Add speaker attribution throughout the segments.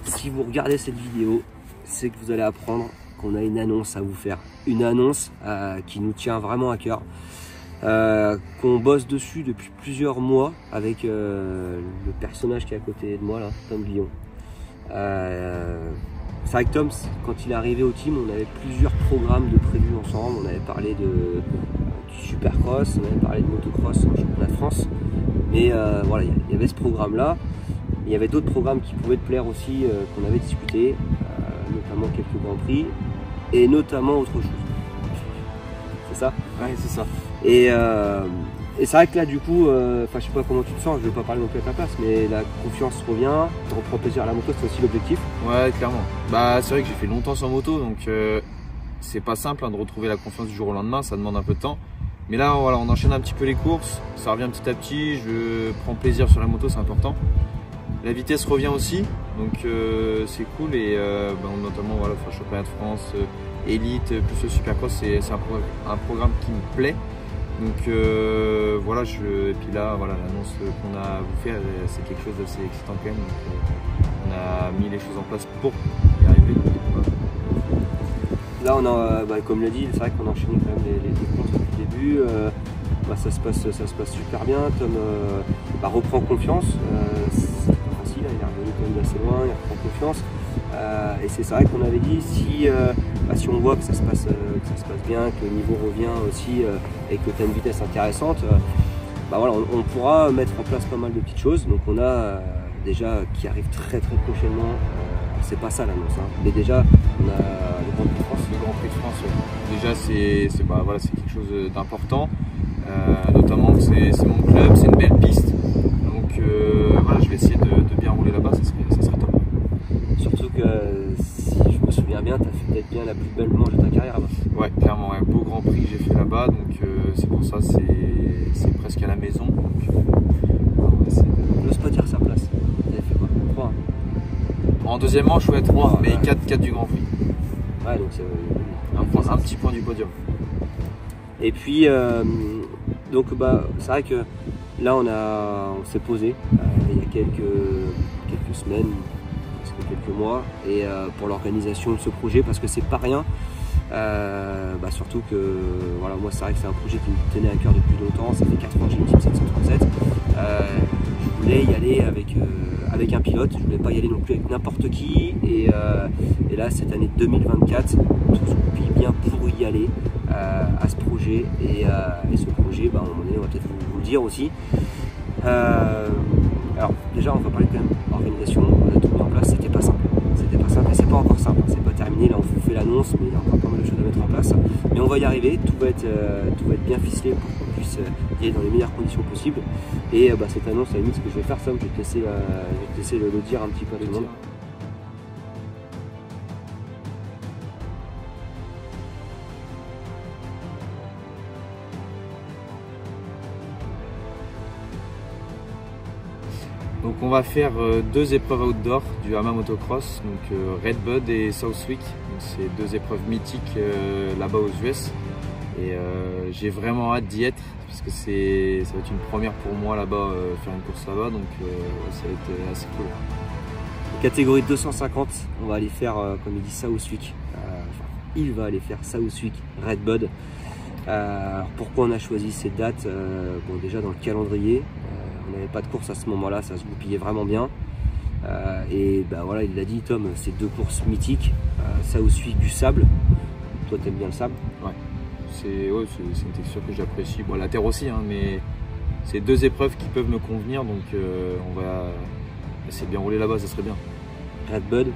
Speaker 1: si vous regardez cette vidéo, c'est que vous allez apprendre qu'on a une annonce à vous faire. Une annonce qui nous tient vraiment à cœur. Qu'on bosse dessus depuis plusieurs mois avec le personnage qui est à côté de moi là, Tom Guillon. C'est vrai que Tom, quand il est arrivé au team, on avait plusieurs programmes de prévus ensemble. On avait parlé du Supercross, on avait parlé de motocross en championnat de France. Mais voilà, il y avait ce programme là. Il y avait d'autres programmes qui pouvaient te plaire aussi, qu'on avait discuté, notamment quelques grands prix et notamment autre chose. C'est ça?
Speaker 2: Ouais, c'est ça.
Speaker 1: Et c'est vrai que là, du coup, je sais pas comment tu te sens, je vais pas parler non plus à ta place, mais la confiance revient, tu reprends plaisir à la moto, c'est aussi l'objectif.
Speaker 2: Ouais, clairement. Bah, c'est vrai que j'ai fait longtemps sans moto, donc c'est pas simple hein, de retrouver la confiance du jour au lendemain, ça demande un peu de temps. Mais là, voilà, on enchaîne un petit peu les courses, ça revient petit à petit, je prends plaisir sur la moto, c'est important. La vitesse revient aussi, donc c'est cool et notamment voilà, championnat de France, Elite, plus le Supercross, c'est un programme qui me plaît. Donc voilà, et puis là, voilà, l'annonce qu'on a à vous faire, c'est quelque chose d'assez excitant quand même. Donc, on a mis les choses en place pour y arriver. Donc, voilà.
Speaker 1: Là, on a, comme l'a dit, c'est vrai qu'on a enchaîné quand même les courses depuis le début. Ça se passe super bien. Tom reprend confiance. C'est pas facile, il est revenu quand même d'assez loin, il reprend confiance. Et c'est vrai qu'on avait dit si on voit que ça se passe bien, que le niveau revient aussi et que tu as une vitesse intéressante, voilà, on pourra mettre en place pas mal de petites choses. Donc on a déjà qui arrive très prochainement, c'est pas ça l'annonce, hein, mais déjà on a le Grand Prix de France.
Speaker 2: Le Grand Prix de France, ouais. Déjà c'est quelque chose d'important, notamment que c'est mon club, c'est une belle piste. Donc voilà, je vais essayer de bien rouler là-bas, ça serait top.
Speaker 1: Surtout que si je me souviens bien, tu as fait peut-être bien la plus belle manche de ta carrière là-bas.
Speaker 2: Ouais, clairement, un beau Grand Prix que j'ai fait là-bas, donc c'est pour ça, c'est presque à la maison.
Speaker 1: Je n'ose pas dire sa place. Tu avais fait quoi? 3
Speaker 2: en deuxième manche, ouais, 3, mais 4 du Grand Prix.
Speaker 1: Ouais, donc c'est
Speaker 2: un petit point du podium.
Speaker 1: Et puis, c'est vrai que là, on s'est posé il y a quelques semaines, quelques mois, et pour l'organisation de ce projet, parce que c'est pas rien. Surtout que voilà, moi c'est vrai que c'est un projet qui me tenait à cœur depuis longtemps. Ça fait 4 ans que j'ai une Team 737. Je voulais y aller avec un pilote, je voulais pas y aller non plus avec n'importe qui, et là cette année 2024 tout se goupille bien pour y aller à ce projet, et ce projet, à un moment donné on va peut-être vous le dire aussi. Alors déjà on va parler quand même d'organisation, on a tout mis en place, c'était pas simple et c'est pas encore simple, c'est pas terminé, là on vous fait l'annonce mais il y a encore pas mal de choses à mettre en place, mais on va y arriver, tout va être bien ficelé pour qu'on puisse y aller dans les meilleures conditions possibles. Et cette annonce, à la limite, ce que je vais faire, Sam, je vais te laisser le dire un petit peu à tout le monde.
Speaker 2: Donc on va faire 2 épreuves outdoor du Hama Motocross, donc Redbud et Southwick. C'est 2 épreuves mythiques là-bas aux US. Et j'ai vraiment hâte d'y être, parce que ça va être une première pour moi là-bas, faire une course là-bas, donc ça va être assez cool.
Speaker 1: Catégorie 250, on va aller faire, comme il dit, Southwick. Il va aller faire Southwick Redbud. Alors pourquoi on a choisi ces dates? Déjà dans le calendrier, on n'avait pas de course à ce moment-là, ça se goupillait vraiment bien. Voilà, il l'a dit, Tom, c'est 2 courses mythiques. Southwick du sable. Toi, t'aimes bien le sable?
Speaker 2: Ouais. C'est une texture que j'apprécie. Bon, la terre aussi, hein, mais c'est 2 épreuves qui peuvent me convenir, donc on va essayer de bien rouler là-bas, ça serait bien.
Speaker 1: Redbud,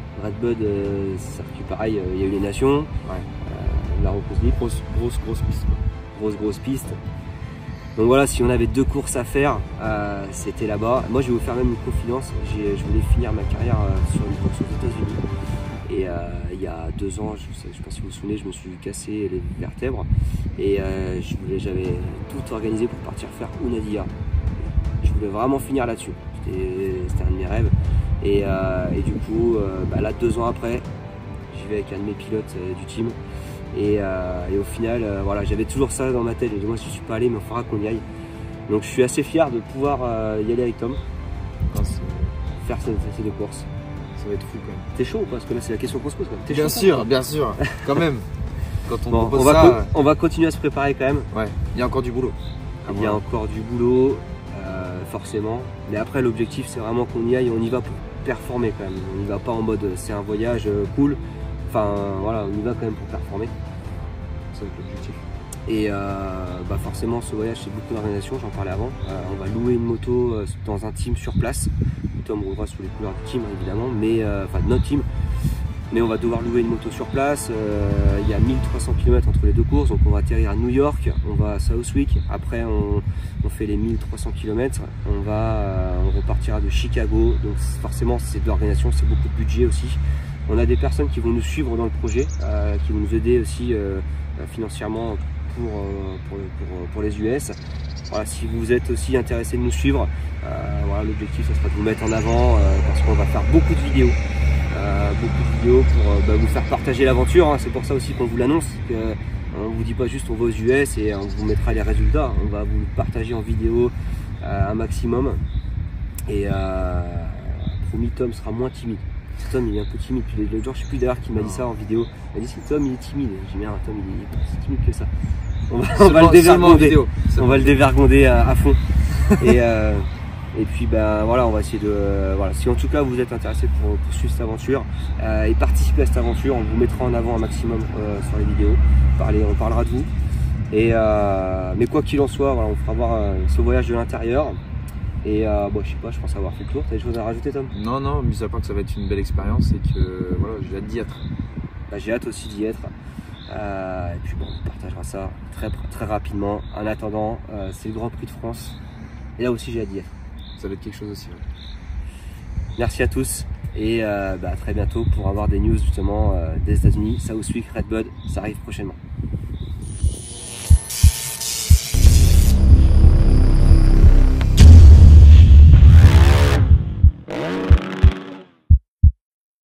Speaker 1: circuit pareil, il y a eu les nations,
Speaker 2: ouais.
Speaker 1: la repose libre,
Speaker 2: grosse piste.
Speaker 1: Grosse piste. Donc voilà, si on avait 2 courses à faire, c'était là-bas. Moi, je vais vous faire même une confidence. Je voulais finir ma carrière sur une course aux États-Unis. Et il y a 2 ans, je ne sais pas si vous vous souvenez, je me suis cassé les vertèbres. Et j'avais tout organisé pour partir faire Unadia. Je voulais vraiment finir là-dessus. C'était un de mes rêves. Et du coup, là, 2 ans après, j'y vais avec un de mes pilotes du team. Et au final, voilà, j'avais toujours ça dans ma tête. Moi, je ne suis pas allé, mais il faudra qu'on y aille. Donc, je suis assez fier de pouvoir y aller avec Tom, faire ces 2 courses.
Speaker 2: Ça va être fou quand même.
Speaker 1: T'es chaud ou pas? Parce que là c'est la question qu'on se pose quand même. T'es
Speaker 2: Bien
Speaker 1: chaud,
Speaker 2: sûr, bien sûr, quand même. Quand on
Speaker 1: Bon,
Speaker 2: propose ça,
Speaker 1: on va continuer à se préparer quand même.
Speaker 2: ouais, il y a encore du boulot.
Speaker 1: Il y a encore du boulot, forcément. Mais après, l'objectif, c'est vraiment qu'on y aille. On y va pour performer quand même. On n'y va pas en mode c'est un voyage cool. Enfin, voilà, on y va quand même pour performer.
Speaker 2: C'est l'objectif.
Speaker 1: Et forcément, ce voyage, c'est beaucoup d'organisation. J'en parlais avant. On va louer une moto dans un team sur place. Tom roulera sous les couleurs du team, évidemment, mais enfin de notre team. Mais on va devoir louer une moto sur place. Il y a 1300 km entre les deux courses, donc on va atterrir à New York, on va à Southwick, après on fait les 1300 km, on repartira de Chicago, donc forcément c'est de l'organisation, c'est beaucoup de budget aussi. On a des personnes qui vont nous suivre dans le projet, qui vont nous aider aussi financièrement pour les US. Voilà, si vous êtes aussi intéressé de nous suivre, voilà, l'objectif ce sera de vous mettre en avant parce qu'on va faire beaucoup de vidéos. Pour vous faire partager l'aventure, hein. C'est pour ça aussi qu'on vous l'annonce, on ne vous dit pas juste on va aux US et on vous mettra les résultats, on va vous partager en vidéo un maximum et promis Tom sera moins timide. Tom il est un peu timide, puis l'autre jour je sais plus d'ailleurs qui m'a dit ça en vidéo, il m'a dit Tom il est timide, j'ai dit merde Tom il est pas si timide que ça, on va le dévergonder, on va le dévergonder à fond. Et puis voilà, on va essayer de voilà, si en tout cas vous êtes intéressé pour suivre cette aventure et participer à cette aventure, on vous mettra en avant un maximum sur les vidéos. On parlera de vous. Et mais quoi qu'il en soit, voilà, on fera voir ce voyage de l'intérieur. Et je sais pas, je pense avoir fait le tour. T'as des choses à rajouter, Tom?
Speaker 2: Non, mis à part que ça va être une belle expérience et que voilà, j'ai hâte d'y être.
Speaker 1: J'ai hâte aussi d'y être. Et puis bon, on partagera ça très rapidement. En attendant, c'est le Grand Prix de France. Et là aussi j'ai hâte d'y être.
Speaker 2: Ça va être quelque chose aussi. Ouais.
Speaker 1: Merci à tous et à très bientôt pour avoir des news justement des États-Unis. Southwick, Redbud, ça arrive prochainement.